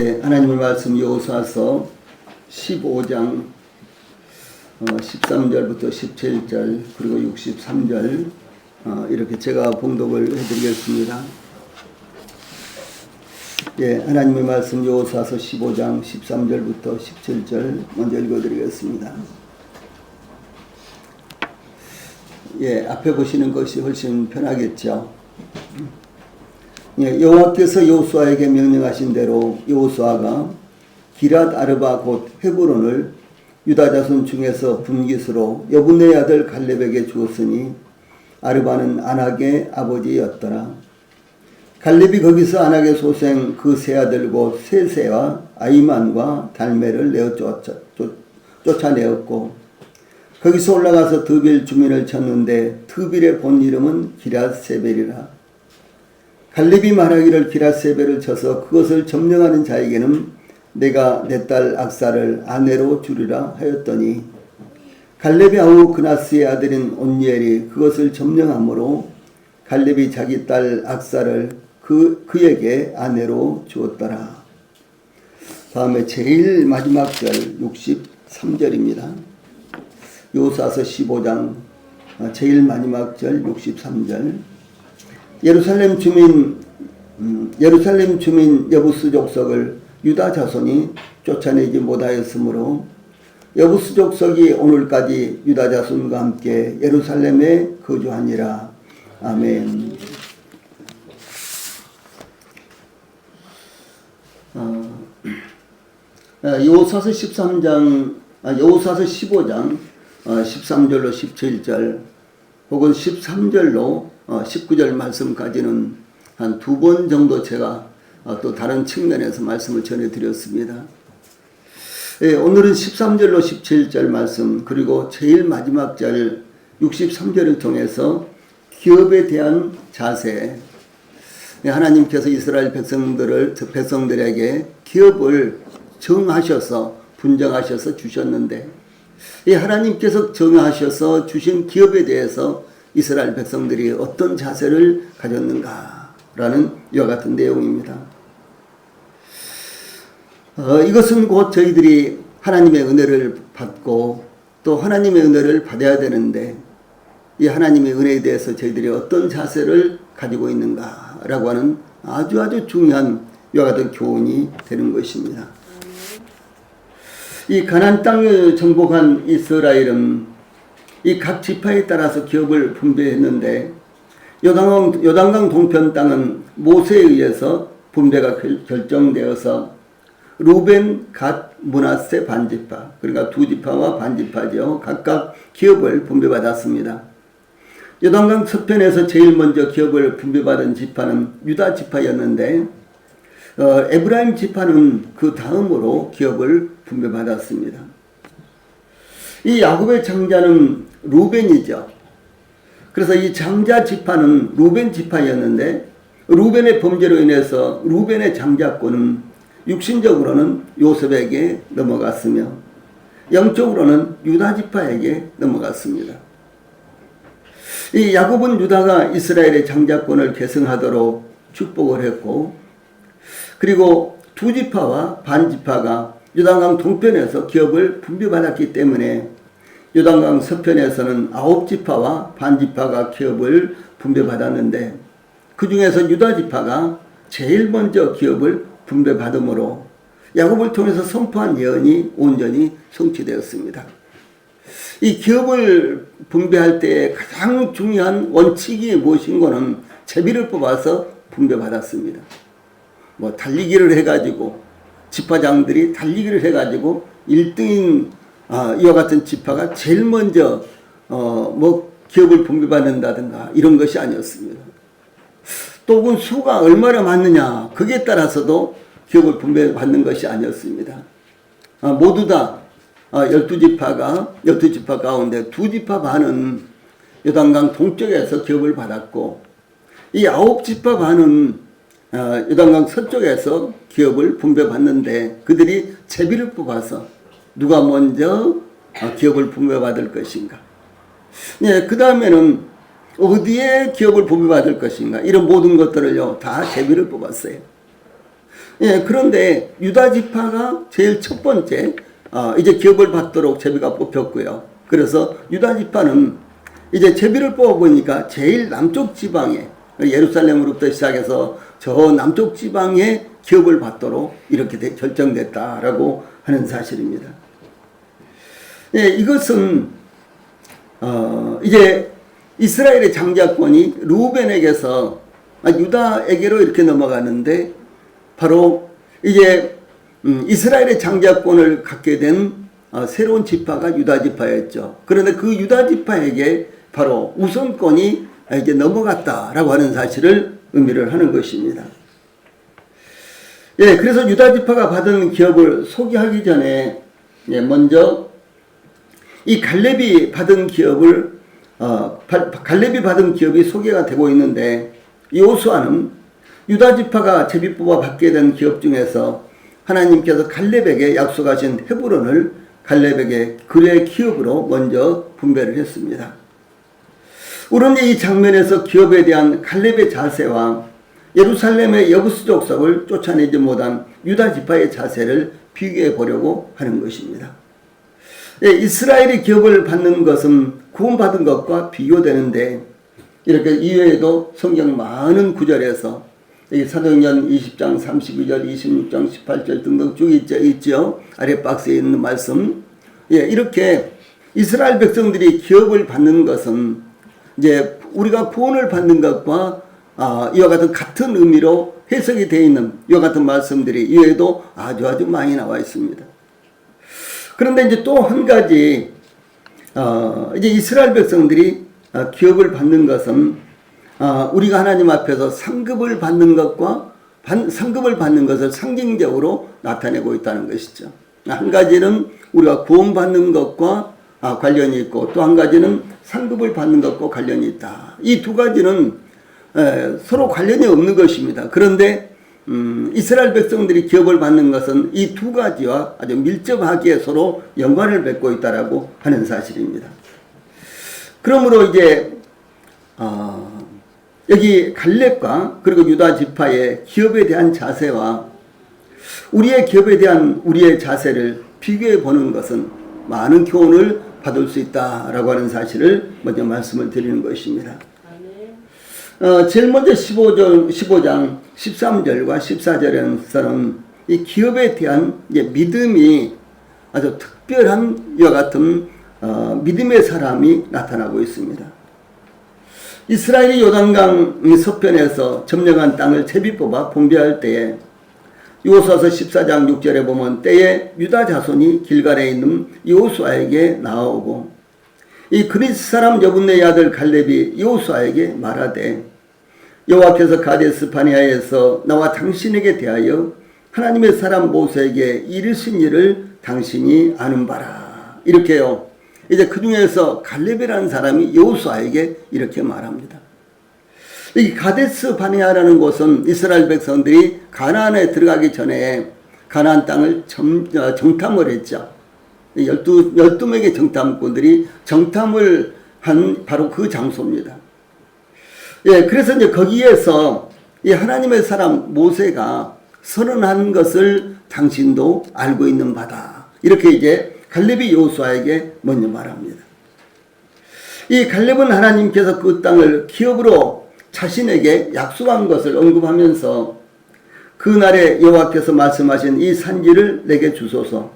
하나님의 말씀 여호수아서 15장 13절부터 17절 그리고 63절 이렇게 제가 봉독을 해드리겠습니다. 하나님의 말씀 여호수아서 15장 13절부터 17절 먼저 읽어드리겠습니다. 앞에 보시는 것이 훨씬 편하겠죠. 여호와께서 여호수아에게 명령하신 대로 여호수아가 기랏 아르바 곧 헤브론을 유다 자손 중에서 분깃으로 여분의 아들 갈렙에게 주었으니 아르바는 아낙의 아버지였더라. 갈렙이 거기서 아낙의 소생 그 세 아들 곧 세세와 아이만과 달메를 내어 쫓아내었고 거기서 올라가서 드빌 주민을 쳤는데 드빌의 본 이름은 기랏세벨이라. 갈렙이 말하기를 기랏세벨을 쳐서 그것을 점령하는 자에게는 내가 내 딸 악사를 아내로 주리라 하였더니 갈렙의 아우 그나스의 아들인 온니엘이 그것을 점령하므로 갈렙이 자기 딸 악사를 그에게 아내로 주었더라. 다음에 제일 마지막 절 63절입니다. 여호수아서 15장 제일 마지막 절 63절. 예루살렘 주민 여부스 족속을 유다 자손이 쫓아내지 못하였으므로 여부스 족속이 오늘까지 유다 자손과 함께 예루살렘에 거주하니라. 아멘. 여호수아서 15장 13절로 17절 혹은 13절로 19절 말씀까지는 한 두 번 정도 제가 또 다른 측면에서 말씀을 전해드렸습니다. 오늘은 13절로 17절 말씀 그리고 제일 마지막 절 63절을 통해서 기업에 대한 자세, 하나님께서 이스라엘 백성들에게 기업을 정하셔서 분정하셔서 주셨는데 이 하나님께서 정하셔서 주신 기업에 대해서 이스라엘 백성들이 어떤 자세를 가졌는가라는 이와 같은 내용입니다. 이것은 곧 저희들이 하나님의 은혜를 받고 또 하나님의 은혜를 받아야 되는데 이 하나님의 은혜에 대해서 저희들이 어떤 자세를 가지고 있는가라고 하는 아주 중요한 이와 같은 교훈이 되는 것입니다. 이 가나안 땅을 정복한 이스라엘은 이 각 지파에 따라서 기업을 분배했는데 요단강 동편 땅은 모세에 의해서 분배가 결정되어서 루벤, 갓, 므낫세 반지파 그러니까 두 지파와 반지파죠. 각각 기업을 분배받았습니다. 요단강 서편에서 제일 먼저 기업을 분배받은 지파는 유다 지파였는데 에브라임 지파는 그 다음으로 기업을 분배받았습니다. 이 야곱의 장자는 루벤이죠. 그래서 이 장자 지파는 루벤 지파였는데 루벤의 범죄로 인해서 루벤의 장자권은 육신적으로는 요셉에게 넘어갔으며 영적으로는 유다 지파에게 넘어갔습니다. 이 야곱은 유다가 이스라엘의 장자권을 계승하도록 축복을 했고 그리고 두 지파와 반지파가 요단강 동편에서 기업을 분배받았기 때문에 요단강 서편에서는 9지파와 반지파가 기업을 분배받았는데 그 중에서 유다 지파가 제일 먼저 기업을 분배받음으로 야곱을 통해서 선포한 예언이 온전히 성취되었습니다. 이 기업을 분배할 때 가장 중요한 원칙이 무엇인가는 제비를 뽑아서 분배받았습니다. 달리기를 해가지고 지파장들이 달리기를 해가지고 1등인 이와 같은 지파가 제일 먼저 기업을 분배받는다든가 이런 것이 아니었습니다. 또 혹은 수가 얼마나 많느냐 거기에 따라서도 기업을 분배받는 것이 아니었습니다. 모두 다 12지파 가운데 2지파 반은 요단강 동쪽에서 기업을 받았고 이 9지파 반은 요단강 서쪽에서 기업을 분배받는데 그들이 제비를 뽑아서 누가 먼저 기업을 분배받을 것인가. 그 다음에는 어디에 기업을 분배받을 것인가. 이런 모든 것들을요 다 제비를 뽑았어요. 예, 그런데 유다 지파가 제일 첫 번째 이제 기업을 받도록 제비가 뽑혔고요. 그래서 유다 지파는 이제 제비를 뽑아보니까 제일 남쪽 지방에 예루살렘으로부터 시작해서 저 남쪽 지방에 기업을 받도록 이렇게 결정됐다라고 하는 사실입니다. 예, 이것은 이제 이스라엘의 장자권이 루벤에게서 유다에게로 이렇게 넘어가는데 바로 이제 이스라엘의 장자권을 갖게 된 새로운 지파가 유다 지파였죠. 그런데 그 유다 지파에게 바로 우선권이 이제 넘어갔다라고 하는 사실을 의미를 하는 것입니다. 예, 그래서 유다 지파가 받은 기업을 소개하기 전에 먼저 이 갈렙이 받은 기업을 갈렙이 받은 기업이 소개가 되고 있는데 여호수아는 유다 지파가 제비 뽑아 받게 된 기업 중에서 하나님께서 갈렙에게 약속하신 헤브론을 갈렙에게 그의 기업으로 먼저 분배를 했습니다. 우리는 이 장면에서 기업에 대한 갈렙의 자세와 예루살렘의 여부스 족속을 쫓아내지 못한 유다 지파의 자세를 비교해 보려고 하는 것입니다. 예, 이스라엘이 기업을 받는 것은 구원받은 것과 비교되는데 이렇게 이외에도 성경 많은 구절에서 사도행전 20장 32절 26장 18절 등등 쭉 있죠. 아래 박스에 있는 말씀. 예, 이렇게 이스라엘 백성들이 기업을 받는 것은 이제 우리가 구원을 받는 것과 이와 같은 의미로 해석이 되어 있는 이와 같은 말씀들이 이외에도 아주 많이 나와 있습니다. 그런데 이제 또 한 가지 이제 이스라엘 백성들이 기업을 받는 것은 우리가 하나님 앞에서 상급을 받는 것과 상급을 받는 것을 상징적으로 나타내고 있다는 것이죠. 한 가지는 우리가 구원받는 것과 관련이 있고 또 한 가지는 상급을 받는 것과 관련이 있다. 이 두 가지는 서로 관련이 없는 것입니다. 그런데 이스라엘 백성들이 기업을 받는 것은 이 두 가지와 아주 밀접하게 서로 연관을 맺고 있다라고 하는 사실입니다. 그러므로 이제 여기 갈렙과 그리고 유다 지파의 기업에 대한 자세와 우리의 기업에 대한 우리의 자세를 비교해 보는 것은 많은 교훈을 받을 수 있다라고 하는 사실을 먼저 말씀을 드리는 것입니다. 제일 먼저 15장 13절과 14절에서는 이 기업에 대한 이제 믿음이 아주 특별한 이와 같은 믿음의 사람이 나타나고 있습니다. 이스라엘이 요단강 서편에서 점령한 땅을 제비 뽑아 분배할 때에 여호수아서 14장 6절에 보면 때에 유다 자손이 길갈에 있는 여호수아에게 나아오고 이 그리스 사람 여분네의 아들 갈렙이 여호수아에게 말하되 여호와께서 가데스 바네아에서 나와 당신에게 대하여 하나님의 사람 모세에게 이르신 일을 당신이 아는 바라. 이렇게요. 이제 그 중에서 갈렙이라는 사람이 여호수아에게 이렇게 말합니다. 이 가데스 바네아라는 곳은 이스라엘 백성들이 가나안에 들어가기 전에 가나안 땅을 정탐을 했죠. 12명의 정탐꾼들이 정탐을 한 바로 그 장소입니다. 예, 그래서 이제 거기에서 이 하나님의 사람 모세가 선언한 것을 당신도 알고 있는 바다. 이렇게 이제 갈렙이 여호수아에게 먼저 말합니다. 이 갈렙은 하나님께서 그 땅을 기업으로 자신에게 약속한 것을 언급하면서 그날에 여호와께서 말씀하신 이 산지를 내게 주소서.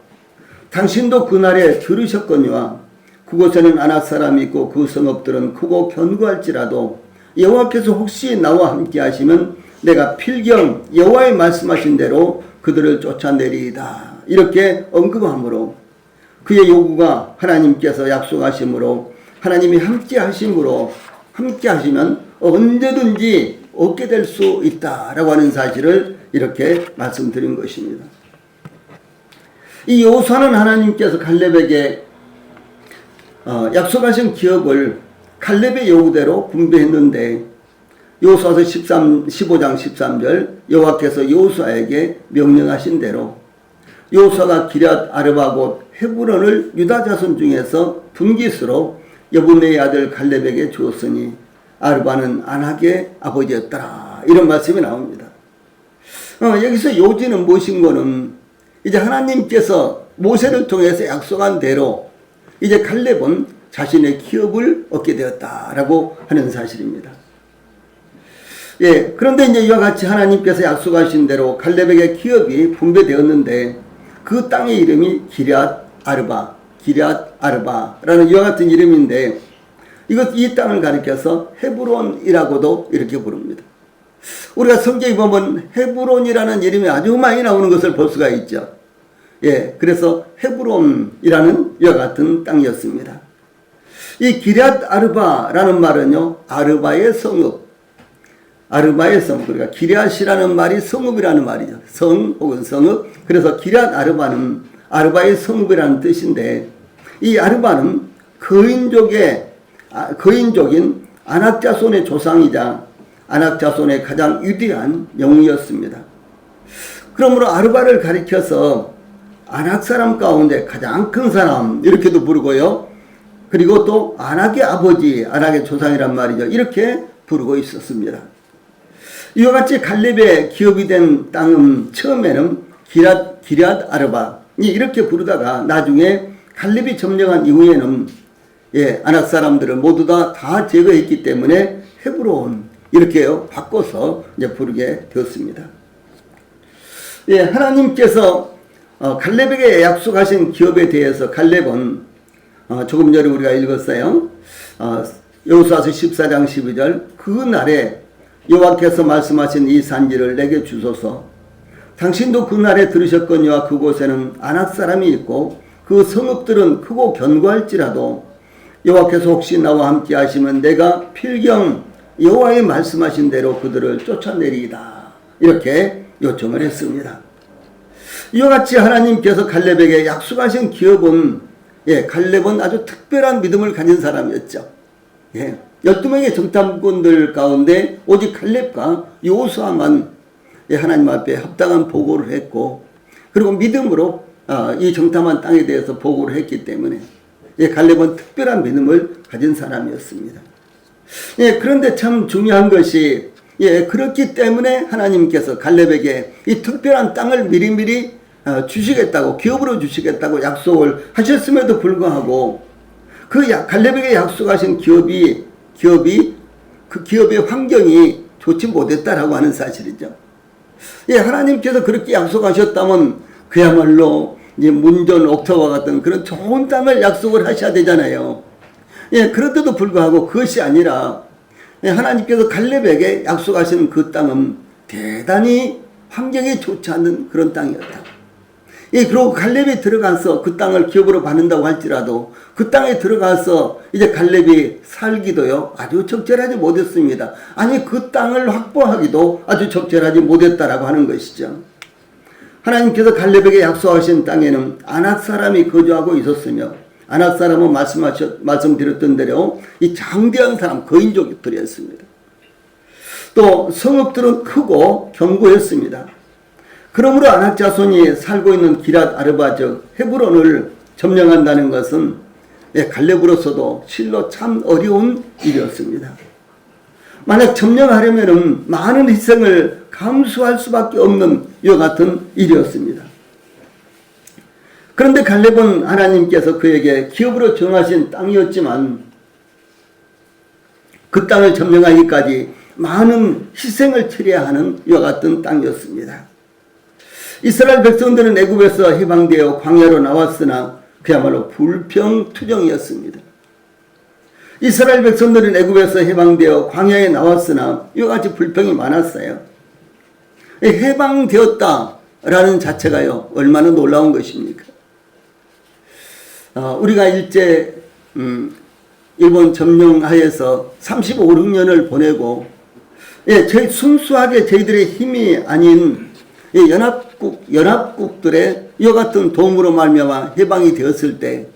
당신도 그날에 들으셨거니와 그곳에는 아낙 사람이 있고 그 성읍들은 크고 견고할지라도 여호와께서 혹시 나와 함께 하시면 내가 필경 여호와의 말씀하신 대로 그들을 쫓아내리이다. 이렇게 언급함으로 그의 요구가 하나님께서 약속하심으로 하나님이 함께 하심으로 함께 하시면 언제든지 얻게 될 수 있다라고 하는 사실을 이렇게 말씀드린 것입니다. 이 여호수아는 하나님께서 갈렙에게 약속하신 기업을 갈렙의 요구대로 분배했는데 여호수아서 15장 13절 여호와께서 여호수아에게 명령하신 대로 여호수아가 기럇 아르바 곧 헤브론을 유다 자손 중에서 분깃으로 여분네의 아들 갈렙에게 주었으니 아르바는 안악의 아버지였더라. 이런 말씀이 나옵니다. 여기서 요지는 무엇인 거는 이제 하나님께서 모세를 통해서 약속한 대로 이제 갈렙은 자신의 기업을 얻게 되었다라고 하는 사실입니다. 예, 그런데 이제 이와 같이 하나님께서 약속하신 대로 갈렙에게 기업이 분배되었는데 그 땅의 이름이 기럇 아르바라는 이와 같은 이름인데 이 땅을 가리켜서 헤브론이라고도 이렇게 부릅니다. 우리가 성경에 보면 헤브론이라는 이름이 아주 많이 나오는 것을 볼 수가 있죠. 예, 그래서 헤브론이라는 이와 같은 땅이었습니다. 이 기럇 아르바라는 말은요, 아르바의 성읍, 그러니까 기럇이라는 말이 성읍이라는 말이죠. 성 혹은 성읍. 그래서 기럇 아르바는 아르바의 성읍이라는 뜻인데, 이 아르바는 거인족인 아낙 자손의 조상이자 아낙 자손의 가장 위대한 영웅이었습니다. 그러므로 아르바를 가리켜서 아낙 사람 가운데 가장 큰 사람 이렇게도 부르고요. 그리고 또 아낙의 아버지, 아낙의 조상이란 말이죠. 이렇게 부르고 있었습니다. 이와 같이 갈렙의 기업이 된 땅은 처음에는 기럇 아르바 이렇게 부르다가 나중에 갈렙이 점령한 이후에는 아낙 사람들을 모두 다 제거했기 때문에 헤브론 이렇게 바꿔서 이제 부르게 되었습니다. 하나님께서 갈렙에게 약속하신 기업에 대해서 갈렙은 조금 전에 우리가 읽었어요. 여호수아서 14장 12절 그 날에 여호와께서 말씀하신 이 산지를 내게 주소서. 당신도 그 날에 들으셨거니와 그곳에는 아낙 사람이 있고 그 성읍들은 크고 견고할지라도 여호와께서 혹시 나와 함께 하시면 내가 필경 여호와의 말씀하신 대로 그들을 쫓아내리이다. 이렇게 요청을 했습니다. 이와 같이 하나님께서 갈렙에게 약속하신 기업은 갈렙은 아주 특별한 믿음을 가진 사람이었죠. 12명의 정탐꾼들 가운데 오직 갈렙과 여호수아만 하나님 앞에 합당한 보고를 했고 그리고 믿음으로 이 정탐한 땅에 대해서 보고를 했기 때문에 갈렙은 특별한 믿음을 가진 사람이었습니다. 그런데 참 중요한 것이 그렇기 때문에 하나님께서 갈렙에게 이 특별한 땅을 미리미리 주시겠다고 기업으로 주시겠다고 약속을 하셨음에도 불구하고 그 갈렙에게 약속하신 기업이 그 기업의 환경이 좋지 못했다라고 하는 사실이죠. 하나님께서 그렇게 약속하셨다면 그야말로 이제 문전 옥토와 같은 그런 좋은 땅을 약속을 하셔야 되잖아요. 그런데도 불구하고 그것이 아니라 하나님께서 갈렙에게 약속하시는 그 땅은 대단히 환경이 좋지 않는 그런 땅이었다. 그리고 갈렙이 들어가서 그 땅을 기업으로 받는다고 할지라도 그 땅에 들어가서 이제 갈렙이 살기도요 아주 적절하지 못했습니다. 아니 그 땅을 확보하기도 아주 적절하지 못했다라고 하는 것이죠. 하나님께서 갈렙에게 약속하신 땅에는 아낙 사람이 거주하고 있었으며 아낙 사람은 말씀드렸던 대로 이 장대한 사람 거인족들이었습니다. 또 성읍들은 크고 견고했습니다. 그러므로 아낙 자손이 살고 있는 기럇 아르바 즉 헤브론을 점령한다는 것은 갈렙으로서도 실로 참 어려운 일이었습니다. 만약 점령하려면 많은 희생을 감수할 수밖에 없는 이와 같은 일이었습니다. 그런데 갈렙은 하나님께서 그에게 기업으로 정하신 땅이었지만 그 땅을 점령하기까지 많은 희생을 치러야 하는 이와 같은 땅이었습니다. 이스라엘 백성들은 애굽에서 해방되어 광야로 나왔으나 그야말로 불평투정이었습니다. 이스라엘 백성들은 애굽에서 해방되어 광야에 나왔으나 이와 같이 불평이 많았어요. 해방되었다라는 자체가요 얼마나 놀라운 것입니까? 우리가 일제 일본 점령하에서 35, 6년을 보내고 순수하게 저희들의 힘이 아닌 연합국들의 이와 같은 도움으로 말미암아 해방이 되었을 때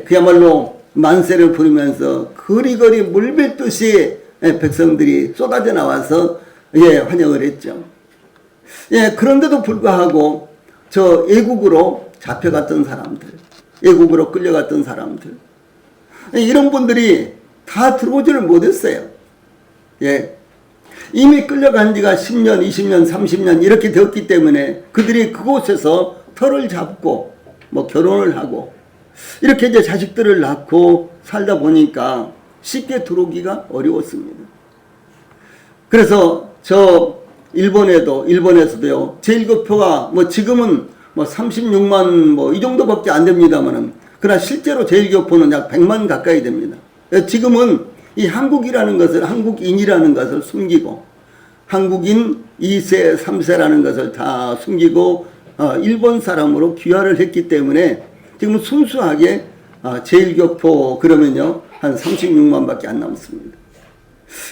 그야말로 만세를 부르면서 거리거리 물밀듯이 백성들이 쏟아져 나와서 환영을 했죠. 그런데도 불구하고 저 애국으로 잡혀갔던 사람들, 애국으로 끌려갔던 사람들, 이런 분들이 다 들어오지를 못했어요. 이미 끌려간 지가 10년, 20년, 30년 이렇게 되었기 때문에 그들이 그곳에서 터를 잡고 뭐 결혼을 하고 이렇게 이제 자식들을 낳고 살다 보니까 쉽게 들어오기가 어려웠습니다. 그래서 저 일본에서도요, 제1교표가 뭐 지금은 뭐 36만 뭐 이 정도밖에 안 됩니다만은, 그러나 실제로 제1교포는 약 100만 가까이 됩니다. 지금은 이 한국인이라는 것을 숨기고, 한국인 2세, 3세라는 것을 다 숨기고, 일본 사람으로 귀화를 했기 때문에 지금 순수하게 제1교포 그러면요, 한 36만 밖에 안 남습니다.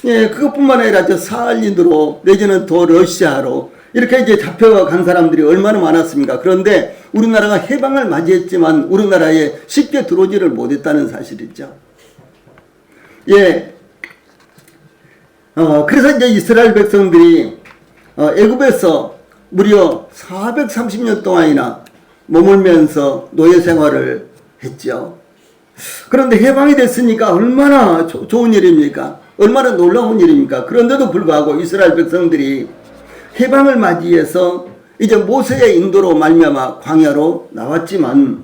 예, 그것뿐만 아니라 저 사할린으로 내지는 더 러시아로 이렇게 이제 잡혀간 사람들이 얼마나 많았습니까? 그런데 우리나라가 해방을 맞이했지만 우리나라에 쉽게 들어오지를 못했다는 사실이죠. 예. 그래서 이제 이스라엘 백성들이 애굽에서 무려 430년 동안이나 머물면서 노예 생활을 했죠. 그런데 해방이 됐으니까 얼마나 좋은 일입니까? 얼마나 놀라운 일입니까? 그런데도 불구하고 이스라엘 백성들이 해방을 맞이해서 이제 모세의 인도로 말미암아 광야로 나왔지만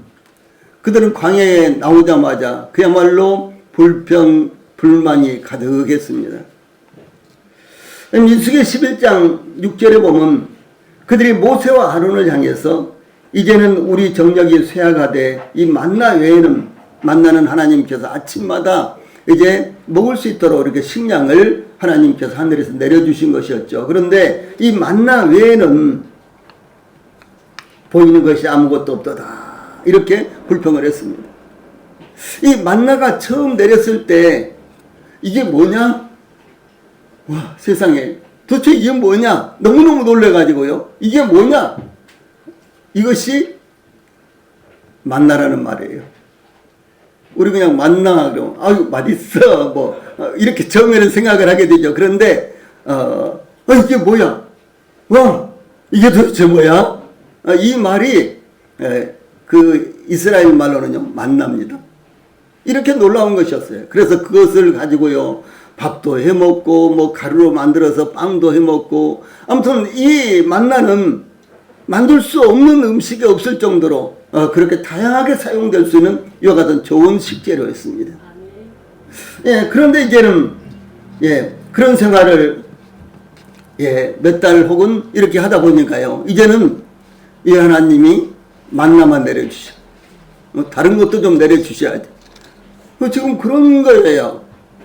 그들은 광야에 나오자마자 그야말로 불평, 불만이 가득했습니다. 민수기 11장 6절에 보면 그들이 모세와 아론을 향해서 이제는 우리 정력이 쇠약하되 이 만나 외에는, 만나는 하나님께서 아침마다 이제 먹을 수 있도록 이렇게 식량을 하나님께서 하늘에서 내려주신 것이었죠. 그런데 이 만나 외에는 보이는 것이 아무것도 없도다, 이렇게 불평을 했습니다. 이 만나가 처음 내렸을 때 이게 뭐냐? 와, 세상에 도대체 이게 뭐냐? 너무너무 놀래가지고요, 이게 뭐냐? 이것이 만나라는 말이에요. 우리 그냥 만나 그러면 아유 맛있어 뭐 이렇게 처음에는 생각을 하게 되죠. 그런데 이게 뭐야? 와, 이게 도대체 뭐야? 이 말이 그 이스라엘 말로는요, 만납니다. 이렇게 놀라운 것이었어요. 그래서 그것을 가지고요, 밥도 해먹고 뭐 가루로 만들어서 빵도 해먹고, 아무튼 이 만나는 만들 수 없는 음식이 없을 정도로 그렇게 다양하게 사용될 수 있는 이와 같은 좋은 식재료였습니다. 예, 그런데 이제는 그런 생활을 몇 달 혹은 이렇게 하다 보니까요, 이제는 이 하나님이 만나만 내려주셔. 다른 것도 좀 내려주셔야지. 지금 그런 거예요.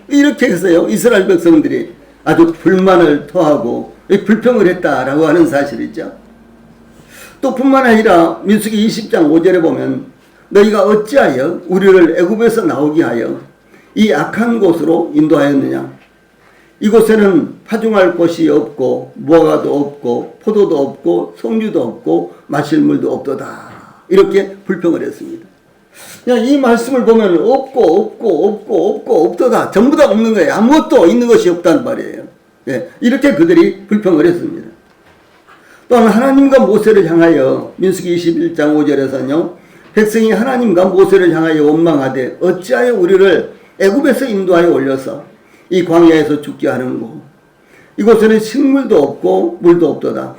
이렇게 해서요, 이스라엘 백성들이 아주 불만을 토하고 불평을 했다라고 하는 사실이죠. 또 뿐만 아니라 민수기 20장 5절에 보면 너희가 어찌하여 우리를 애굽에서 나오게 하여 이 악한 곳으로 인도하였느냐? 이곳에는 파종할 곳이 없고 무화과도 없고 포도도 없고 송주도 없고 마실 물도 없도다, 이렇게 불평을 했습니다. 그냥 이 말씀을 보면 없도다, 전부 다 없는 거예요. 아무것도 있는 것이 없다는 말이에요. 이렇게 그들이 불평을 했습니다. 또한 하나님과 모세를 향하여 민수기 21장 5절에서는요, 백성이 하나님과 모세를 향하여 원망하되 어찌하여 우리를 애굽에서 인도하여 올려서 이 광야에서 죽게 하는고? 이곳에는 식물도 없고 물도 없도다.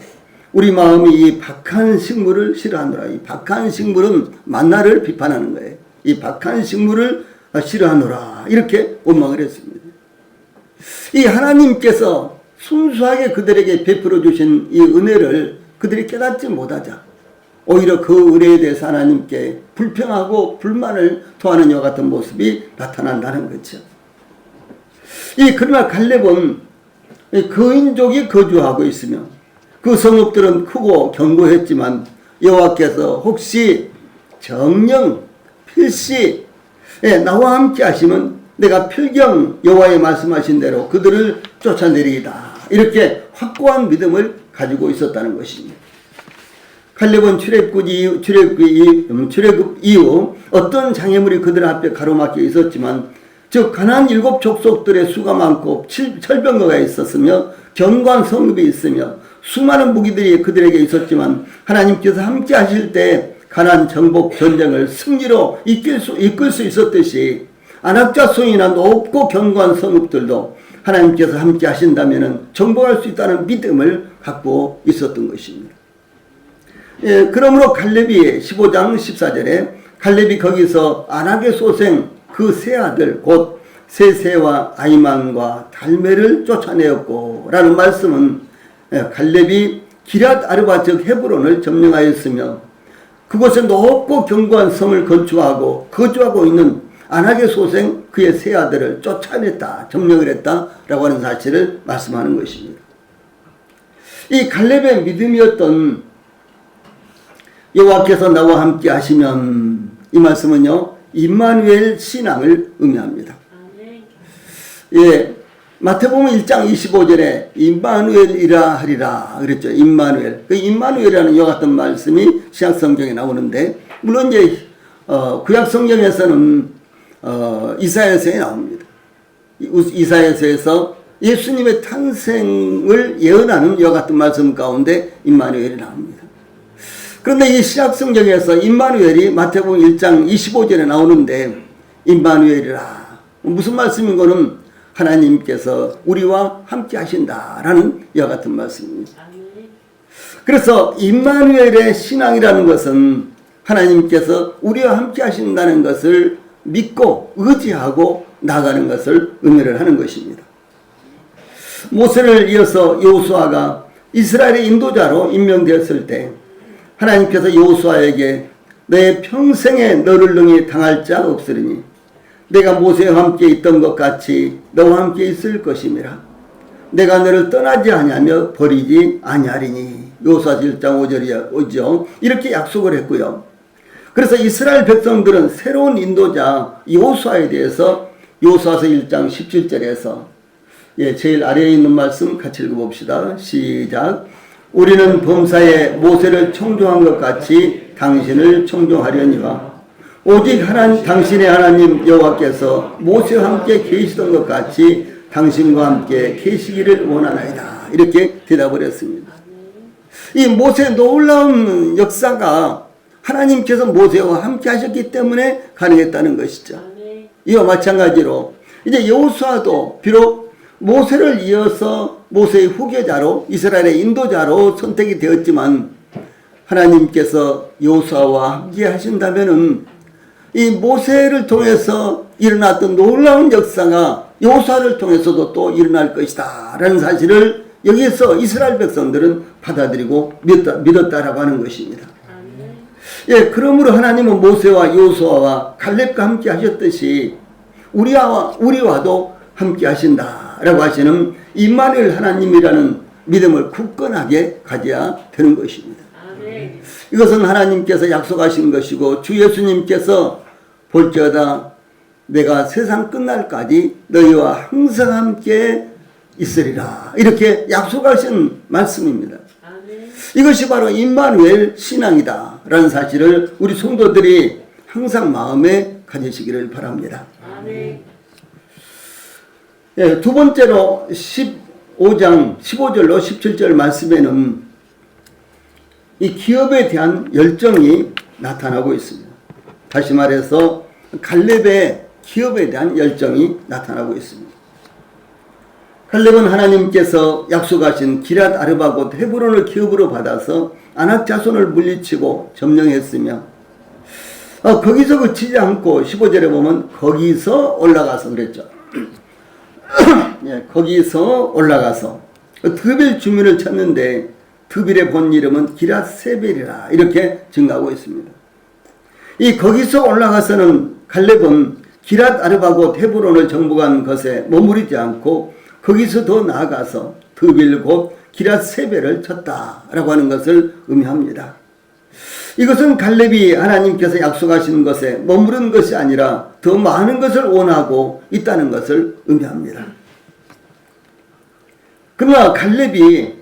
우리 마음이 이 박한 식물을 싫어하노라. 이 박한 식물은 만나를 비판하는 거예요. 이 박한 식물을 싫어하노라, 이렇게 원망을 했습니다. 이 하나님께서 순수하게 그들에게 베풀어 주신 이 은혜를 그들이 깨닫지 못하자 오히려 그 은혜에 대해서 하나님께 불평하고 불만을 토하는 이와 같은 모습이 나타난다는 거죠. 그러나 갈렙은 거인족이 거주하고 있으며 그 성읍들은 크고 견고했지만 여호와께서 혹시 정령 필시 나와 함께 하시면 내가 필경 여호와의 말씀하신 대로 그들을 쫓아내리이다, 이렇게 확고한 믿음을 가지고 있었다는 것입니다. 칼렙은 출애굽 이후 어떤 장애물이 그들 앞에 가로막혀 있었지만, 즉 가나안 7 족속들의 수가 많고 철병거가 있었으며 견고한 성읍이 있으며 수많은 무기들이 그들에게 있었지만 하나님께서 함께 하실 때 가나안 정복 전쟁을 승리로 이끌 수 있었듯이 안악자손이나 높고 견고한 성읍들도 하나님께서 함께 하신다면 정복할 수 있다는 믿음을 갖고 있었던 것입니다. 예, 그러므로 갈렙이 15장 14절에 갈렙이 거기서 아낙의 소생 그 세 아들 곧 세세와 아이만과 달메를 쫓아내었고 라는 말씀은 갈렙이 기럇 아르바 즉 헤브론을 점령하였으며 그곳에 높고 견고한 성을 건축하고 거주하고 있는 아낙의 소생 그의 세 아들을 쫓아냈다, 점령을 했다라고 하는 사실을 말씀하는 것입니다. 이 갈렙의 믿음이었던 여호와께서 나와 함께 하시면, 이 말씀은요 임마누엘 신앙을 의미합니다. 예, 마태복음 1장 25절에 임마누엘이라 하리라 그랬죠. 임마누엘. 그 임마누엘이라는 이와 같은 말씀이 신약 성경에 나오는데, 물론 이제 구약 성경에서는 이사야서에 나옵니다. 이사야서에서 예수님의 탄생을 예언하는 이와 같은 말씀 가운데 임마누엘이 나옵니다. 그런데 이 신약 성경에서 임마누엘이 마태복음 1장 25절에 나오는데, 임마누엘이라 무슨 말씀인 거는 하나님께서 우리와 함께 하신다라는 이와 같은 말씀입니다. 그래서 임마누엘의 신앙이라는 것은 하나님께서 우리와 함께 하신다는 것을 믿고 의지하고 나가는 것을 의미를 하는 것입니다. 모세를 이어서 여호수아가 이스라엘의 인도자로 임명되었을 때 하나님께서 여호수아에게 내 평생에 너를 능히 당할 자 없으리니 내가 모세와 함께 있던 것 같이 너와 함께 있을 것임이라. 내가 너를 떠나지 아니하며 버리지 아니하리니. 여호수아 1장 5절이죠. 이렇게 약속을 했고요. 그래서 이스라엘 백성들은 새로운 인도자 여호수아에 대해서 여호수아서 1장 17절에서 제일 아래에 있는 말씀 같이 읽어봅시다. 시작. 우리는 범사에 모세를 청종한 것 같이 당신을 청종하려니와 오직 당신의 하나님 여호와께서 모세와 함께 계시던 것 같이 당신과 함께 계시기를 원하나이다. 이렇게 대답을 했습니다. 이 모세의 놀라운 역사가 하나님께서 모세와 함께 하셨기 때문에 가능했다는 것이죠. 이와 마찬가지로 이제 여호수아도 비록 모세를 이어서 모세의 후계자로 이스라엘의 인도자로 선택이 되었지만 하나님께서 여호수아와 함께 하신다면은 이 모세를 통해서 일어났던 놀라운 역사가 여호수아를 통해서도 또 일어날 것이다 라는 사실을 여기에서 이스라엘 백성들은 받아들이고 믿었다라고 하는 것입니다. 예, 그러므로 하나님은 모세와 여호수아와 갈렙과 함께 하셨듯이 우리와도 함께 하신다라고 하시는 임마누엘 하나님이라는 믿음을 굳건하게 가져야 되는 것입니다. 이것은 하나님께서 약속하신 것이고 주 예수님께서 볼지어다 내가 세상 끝날까지 너희와 항상 함께 있으리라 이렇게 약속하신 말씀입니다. 이것이 바로 임마누엘 신앙이다 라는 사실을 우리 성도들이 항상 마음에 가지시기를 바랍니다. 예, 두 번째로 15장 15절로 17절 말씀에는 이 기업에 대한 열정이 나타나고 있습니다. 다시 말해서 갈렙의 기업에 대한 열정이 나타나고 있습니다. 갈렙은 하나님께서 약속하신 기럇 아르바 곧 헤브론을 기업으로 받아서 아낙 자손을 물리치고 점령했으며 거기서 그치지 않고 15절에 보면 거기서 올라가서 그랬죠. 예, 거기서 올라가서 드빌 주민을 찾는데 드빌의 본 이름은 기럇 세벨이라 이렇게 증가하고 있습니다. 이 거기서 올라가서는 갈렙은 기럇 아르바 곧 헤브론을 정복한 것에 머무르지 않고 거기서 더 나아가서 드빌 곧 기럇 세벨을 쳤다라고 하는 것을 의미합니다. 이것은 갈렙이 하나님께서 약속하신 것에 머무른 것이 아니라 더 많은 것을 원하고 있다는 것을 의미합니다. 그러나 갈렙이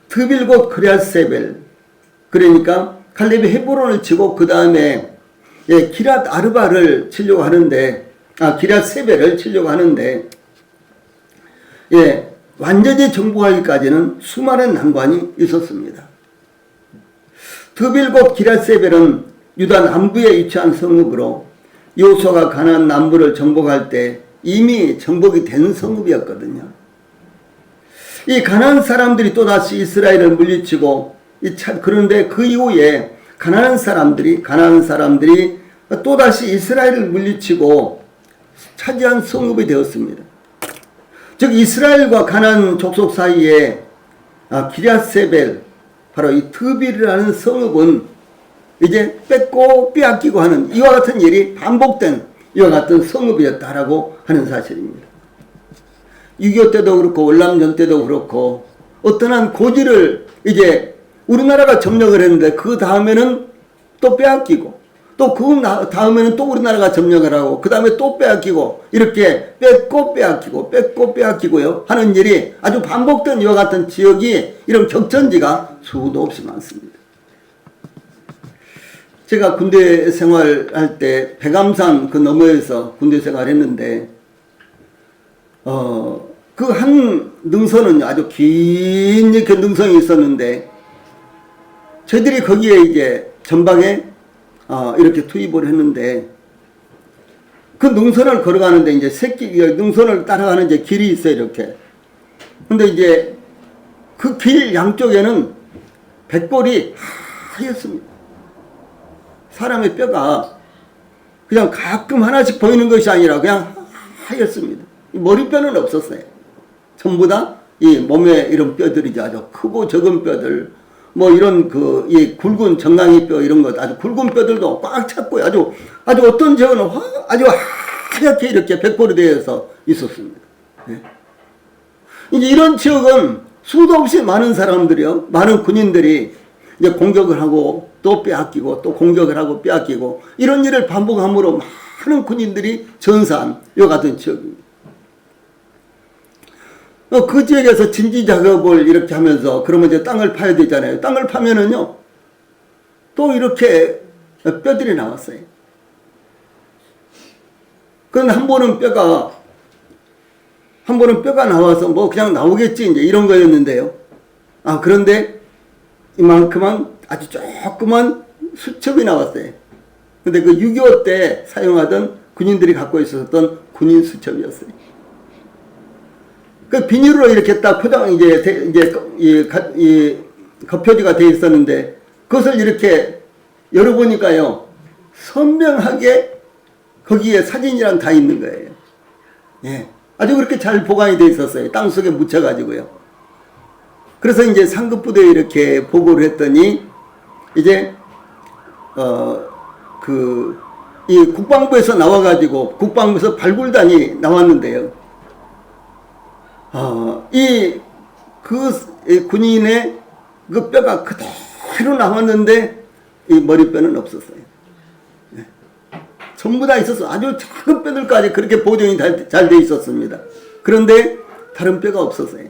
드빌 곧 기럇 세벨, 그러니까 갈렙이 헤브론을 치고 그 다음에 기럇 아르바를 치려고 하는데 기럇 세벨을 치려고 하는데 완전히 정복하기까지는 수많은 난관이 있었습니다. 드빌 곧 기럇 세벨은 유다 남부에 위치한 성읍으로 여호수아가 가나안 남부를 정복할 때 이미 정복이 된 성읍이었거든요. 이 가나안 사람들이 또다시 이스라엘을 물리치고 그런데 그 이후에 가나안 사람들이 또다시 이스라엘을 물리치고 차지한 성읍이 되었습니다. 즉 이스라엘과 가나안 족속 사이에 기럇세벨 바로 이 드빌이라는 성읍은 이제 뺏고 빼앗기고 하는 이와 같은 일이 반복된 이와 같은 성읍이었다라고 하는 사실입니다. 6.25 때도 그렇고 월남전 때도 그렇고 어떤 한 고지를 이제 우리나라가 점령을 했는데 그 다음에는 또 빼앗기고 또 그 다음에는 또 우리나라가 점령을 하고 그 다음에 또 빼앗기고 이렇게 뺏고 빼앗기고요 하는 일이 아주 반복된 이와 같은 지역이 이런 격전지가 수도 없이 많습니다. 제가 군대 생활할 때 백암산 그 너머에서 군대 생활했는데 그 한 능선은 아주 긴 이렇게 능선이 있었는데 저희들이 거기에 이제 전방에 이렇게 투입을 했는데 그 능선을 걸어가는데 이제 능선을 따라가는 이제 길이 있어요, 이렇게. 근데 이제 그 길 양쪽에는 백골이 하였습니다. 사람의 뼈가 그냥 가끔 하나씩 보이는 것이 아니라 그냥 하였습니다. 머리뼈는 없었어요. 전부 다 이 몸에 이런 뼈들이죠. 아주 크고 적은 뼈들. 뭐 이런 이 굵은 정강이 뼈 이런 것 아주 굵은 뼈들도 꽉 찼고요. 아주 어떤 지역은 아주 하얗게 이렇게 백골이 되어서 있었습니다. 네. 이제 이런 지역은 수도 없이 많은 사람들이요, 많은 군인들이 이제 공격을 하고 또 빼앗기고 또 공격을 하고 빼앗기고 이런 일을 반복함으로 많은 군인들이 전사한 이와 같은 지역입니다. 그 지역에서 진지 작업을 이렇게 하면서 그러면 이제 땅을 파야 되잖아요. 땅을 파면은요 또 이렇게 뼈들이 나왔어요. 그런데 한 번은 뼈가 나와서 뭐 그냥 나오겠지 이제 이런 거였는데요. 그런데 이만큼만 아주 조그만 수첩이 나왔어요. 근데 그 6.25 때 사용하던 군인들이 갖고 있었던 군인 수첩이었어요. 그 비닐로 이렇게 딱 겉표지가 되어 있었는데 그것을 이렇게 열어보니까요 선명하게 거기에 사진이랑 다 있는 거예요. 예. 아주 그렇게 잘 보관이 되어 있었어요. 땅속에 묻혀가지고요. 그래서 이제 상급부대에 이렇게 보고를 했더니 이제 이 국방부에서 나와가지고 국방부에서 발굴단이 나왔는데요. 그 군인의 그 뼈가 그대로 남았는데 이 머리뼈는 없었어요. 네. 전부 다 있었어. 아주 작은 뼈들까지 그렇게 보존이 잘 돼 있었습니다. 그런데 다른 뼈가 없었어요.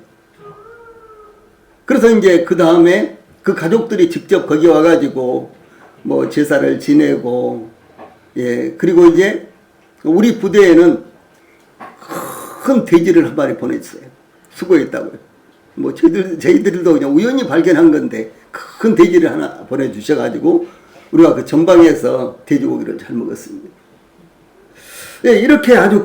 그래서 이제 그 다음에 그 가족들이 직접 거기 와가지고 뭐 제사를 지내고, 예, 그리고 이제 우리 부대에는 큰 돼지를 한 마리 보냈어요. 수고했다고요. 뭐 저희들도 그냥 우연히 발견한 건데 큰 돼지를 하나 보내주셔가지고 우리가 그 전방에서 돼지고기를 잘 먹었습니다. 예, 이렇게 아주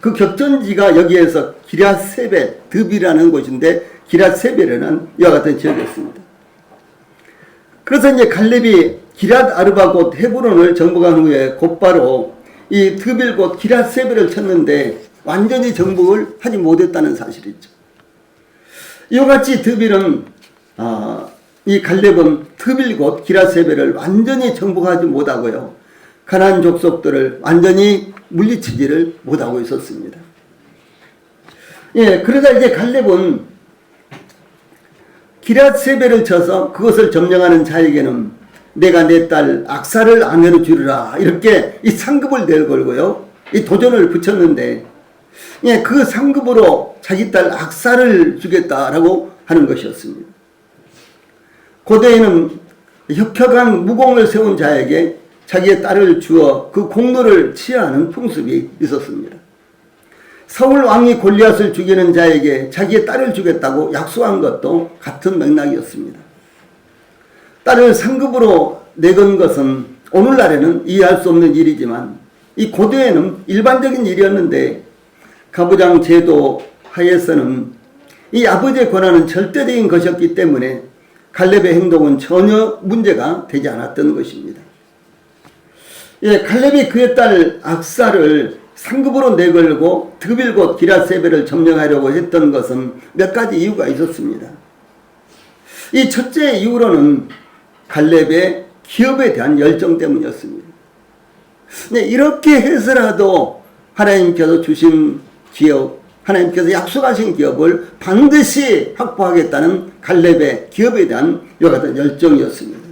그 격전지가 여기에서 기럇세벨 드빌이라는 곳인데 기럇세벨이라는 이와 같은 지역이었습니다. 그래서 이제 갈렙이 기럇 아르바 곧 헤브론을 정복한 후에 곧바로 이 드빌 곧 기럇세벨을 쳤는데 완전히 정복을 하지 못했다는 사실이죠. 이와 같이 드빌은 이 갈렙은 드빌 곧 기럇세벨을 완전히 정복하지 못하고요. 가나안 족속들을 완전히 물리치지를 못하고 있었습니다. 예, 그러다 이제 갈렙은 기럇세벨을 쳐서 그것을 점령하는 자에게는 내가 내 딸 악사를 아내로 주리라 이렇게 이 상급을 내걸고요. 이 도전을 붙였는데 예, 그 상급으로 자기 딸 악사를 주겠다라고 하는 것이었습니다. 고대에는 혁혁한 무공을 세운 자에게 자기의 딸을 주어 그 공로를 치하하는 풍습이 있었습니다. 사울 왕이 골리앗을 죽이는 자에게 자기의 딸을 주겠다고 약속한 것도 같은 맥락이었습니다. 딸을 상급으로 내건 것은 오늘날에는 이해할 수 없는 일이지만 이 고대에는 일반적인 일이었는데 가부장 제도 하에서는 이 아버지의 권한은 절대적인 것이었기 때문에 갈렙의 행동은 전혀 문제가 되지 않았던 것입니다. 예, 갈렙이 그의 딸 악사를 상급으로 내걸고 드빌 곧 기랏세벨을 점령하려고 했던 것은 몇 가지 이유가 있었습니다. 이 첫째 이유로는 갈렙의 기업에 대한 열정 때문이었습니다. 네, 이렇게 해서라도 하나님께서 주신 기업, 하나님께서 약속하신 기업을 반드시 확보하겠다는 갈렙의 기업에 대한 이와 같은 열정이었습니다.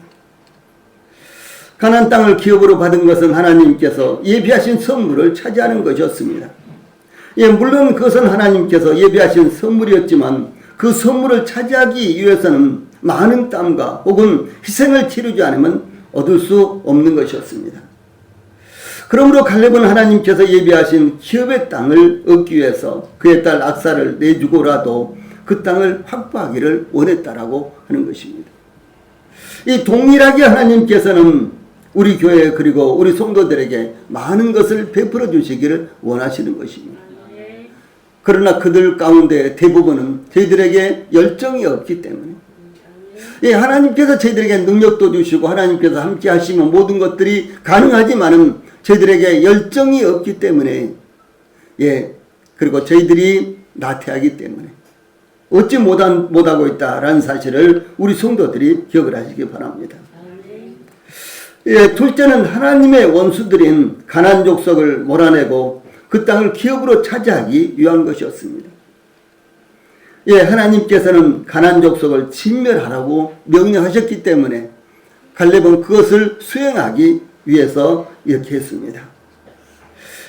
가나안 땅을 기업으로 받은 것은 하나님께서 예비하신 선물을 차지하는 것이었습니다. 예, 물론 그것은 하나님께서 예비하신 선물이었지만 그 선물을 차지하기 위해서는 많은 땀과 혹은 희생을 치르지 않으면 얻을 수 없는 것이었습니다. 그러므로 갈렙은 하나님께서 예비하신 기업의 땅을 얻기 위해서 그의 딸 악사를 내주고라도 그 땅을 확보하기를 원했다라고 하는 것입니다. 이 동일하게 하나님께서는 우리 교회 그리고 우리 성도들에게 많은 것을 베풀어 주시기를 원하시는 것입니다. 그러나 그들 가운데 대부분은 저희들에게 열정이 없기 때문에 예, 하나님께서 저희들에게 능력도 주시고 하나님께서 함께 하시면 모든 것들이 가능하지만은 저희들에게 열정이 없기 때문에 예, 그리고 저희들이 나태하기 때문에 얻지 못하고 있다라는 사실을 우리 성도들이 기억을 하시기 바랍니다. 예, 둘째는 하나님의 원수들인 가나안 족속을 몰아내고 그 땅을 기업으로 차지하기 위한 것이었습니다. 예, 하나님께서는 가나안 족속을 진멸하라고 명령하셨기 때문에 갈렙은 그것을 수행하기 위해서 이렇게 했습니다.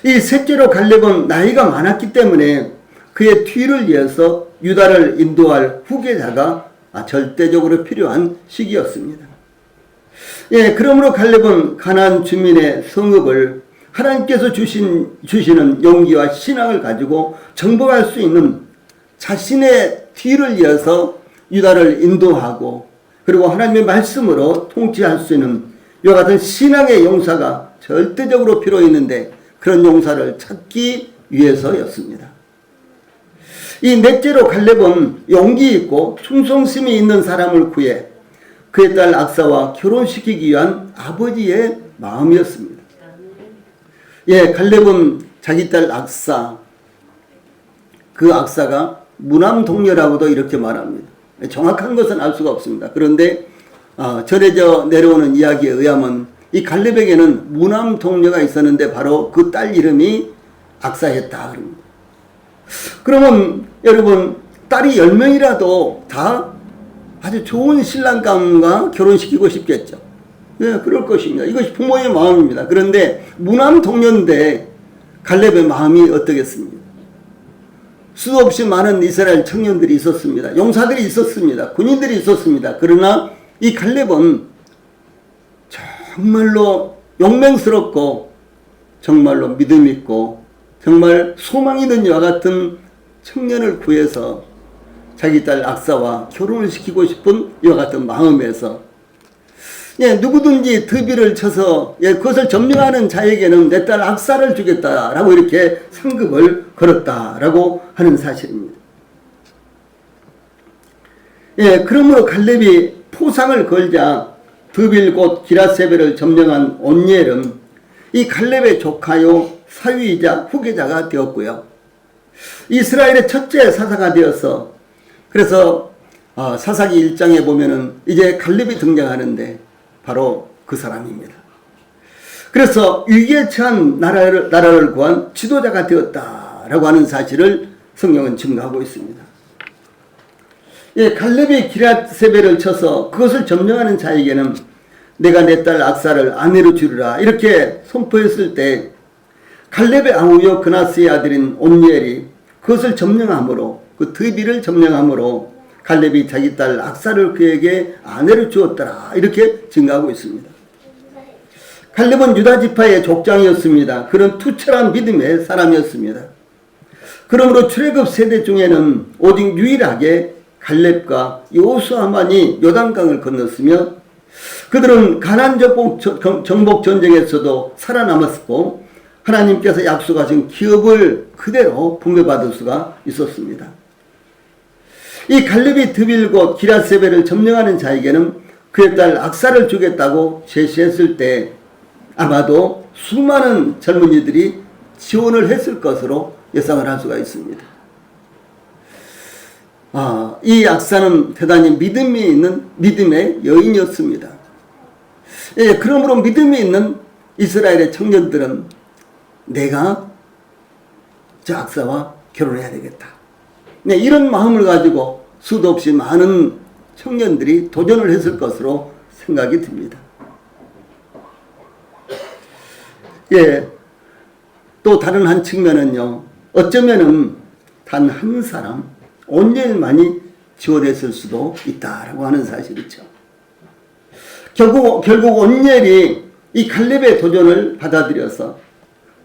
이 셋째로 갈렙은 나이가 많았기 때문에 그의 뒤를 이어서 유다를 인도할 후계자가 절대적으로 필요한 시기였습니다. 예, 그러므로 갈렙은 가나안 주민의 성읍을 하나님께서 주시는 용기와 신앙을 가지고 정복할 수 있는 자신의 뒤를 이어서 유다를 인도하고 그리고 하나님의 말씀으로 통치할 수 있는 이와 같은 신앙의 용사가 절대적으로 필요했는데 그런 용사를 찾기 위해서였습니다. 이 넷째로 갈렙은 용기 있고 충성심이 있는 사람을 구해 그의 딸 악사와 결혼시키기 위한 아버지의 마음이었습니다. 예, 갈렙은 자기 딸 악사, 그 악사가 무남동녀라고도 이렇게 말합니다. 정확한 것은 알 수가 없습니다. 그런데 전해져 내려오는 이야기에 의하면 이 갈렙에게는 무남동녀가 있었는데 바로 그 딸 이름이 악사였다 그럽니다. 그러면 여러분 딸이 10명이라도 다 아주 좋은 신랑감과 결혼시키고 싶겠죠. 네, 그럴 것입니다. 이것이 부모의 마음입니다. 그런데 무남동녀인데 갈렙의 마음이 어떻겠습니까? 수도 없이 많은 이스라엘 청년들이 있었습니다. 용사들이 있었습니다. 군인들이 있었습니다. 그러나 이 갈렙은 정말로 용맹스럽고 정말로 믿음 있고 정말 소망 있는 이와 같은 청년을 구해서 자기 딸 악사와 결혼을 시키고 싶은 이와 같은 마음에서 예, 누구든지 드비를 쳐서 예, 그것을 점령하는 자에게는 내 딸 악사를 주겠다라고 이렇게 상급을 걸었다라고 하는 사실입니다. 예, 그러므로 갈렙이 포상을 걸자 드빌 곧 기랏세벨을 점령한 온니엘은 이 갈렙의 조카요 사위이자 후계자가 되었고요. 이스라엘의 첫째 사사가 되어서 그래서 사사기 1장에 보면은 이제 갈렙이 등장하는데 바로 그 사람입니다. 그래서 위기에 처한 나라를 구한 지도자가 되었다라고 하는 사실을 성경은 증거하고 있습니다. 예, 갈렙이 기랏세벨을 쳐서 그것을 점령하는 자에게는 내가 내 딸 악사를 아내로 주리라 이렇게 선포했을 때 갈렙의 아우요 그나스의 아들인 온니엘이 그것을 점령함으로 그 드비를 점령함으로 갈렙이 자기 딸 악사를 그에게 아내로 주었더라 이렇게 증거하고 있습니다. 갈렙은 유다 지파의 족장이었습니다. 그는 투철한 믿음의 사람이었습니다. 그러므로 출애굽 세대 중에는 오직 유일하게 갈렙과 여호수아만이 요단강을 건넜으며 그들은 가나안 정복 전쟁에서도 살아남았고 하나님께서 약속하신 기업을 그대로 분배받을 수가 있었습니다. 이 갈렙이 드빌곳 기럇세벨을 점령하는 자에게는 그의 딸 악사를 주겠다고 제시했을 때 아마도 수많은 젊은이들이 지원을 했을 것으로 예상을 할 수가 있습니다. 이 악사는 대단히 믿음이 있는 믿음의 여인이었습니다. 예, 그러므로 믿음이 있는 이스라엘의 청년들은 내가 저 악사와 결혼해야 되겠다. 네, 이런 마음을 가지고 수도 없이 많은 청년들이 도전을 했을 것으로 생각이 듭니다. 예, 또 다른 한 측면은요, 어쩌면은 단 한 사람, 온엘만이 지원했을 수도 있다라고 하는 사실이죠. 결국 온엘이 이 갈렙의 도전을 받아들여서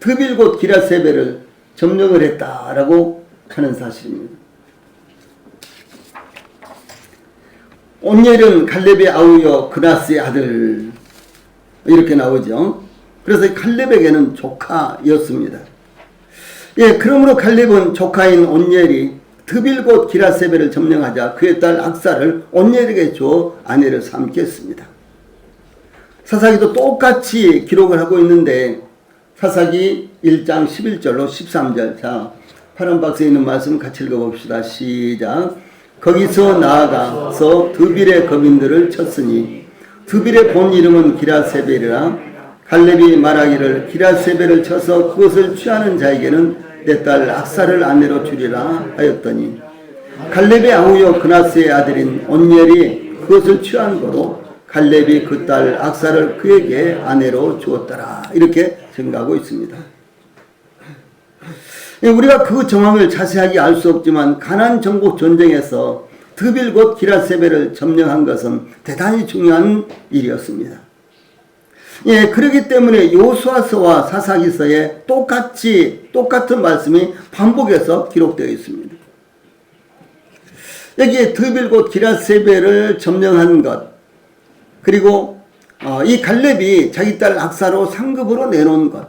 드빌곳 기럇세벨을 점령을 했다라고 하는 사실입니다. 온엘은 갈렙의 아우여 그나스의 아들 이렇게 나오죠. 그래서 갈렙에게는 조카였습니다. 예, 그러므로 갈렙은 조카인 온엘이 드빌곳 기럇세벨을 점령하자 그의 딸 악사를 온엘에게 주어 아내를 삼게 했습니다. 사사기도 똑같이 기록을 하고 있는데 사사기 1장 11절로 13절 자 파란 박스에 있는 말씀 같이 읽어봅시다. 시작. 거기서 나아가서 드빌의 거민들을 쳤으니 드빌의 본 이름은 기럇세벨이라 갈렙이 말하기를 기럇세벨을 쳐서 그것을 취하는 자에게는 내 딸 악사를 아내로 주리라 하였더니 갈렙의 아우여 그나스의 아들인 온엘이 그것을 취한 거로 갈렙이 그 딸 악사를 그에게 아내로 주었더라. 이렇게 증가하고 있습니다. 우리가 그 정황을 자세하게 알 수 없지만 가나안 정복 전쟁에서 드빌곳 기럇세벨을 점령한 것은 대단히 중요한 일이었습니다. 예, 그렇기 때문에 여호수아서와 사사기서에 똑같은 말씀이 반복해서 기록되어 있습니다. 여기에 드빌곳 기럇세벨을 점령한 것, 그리고 이 갈렙이 자기 딸 악사로 상급으로 내놓은 것,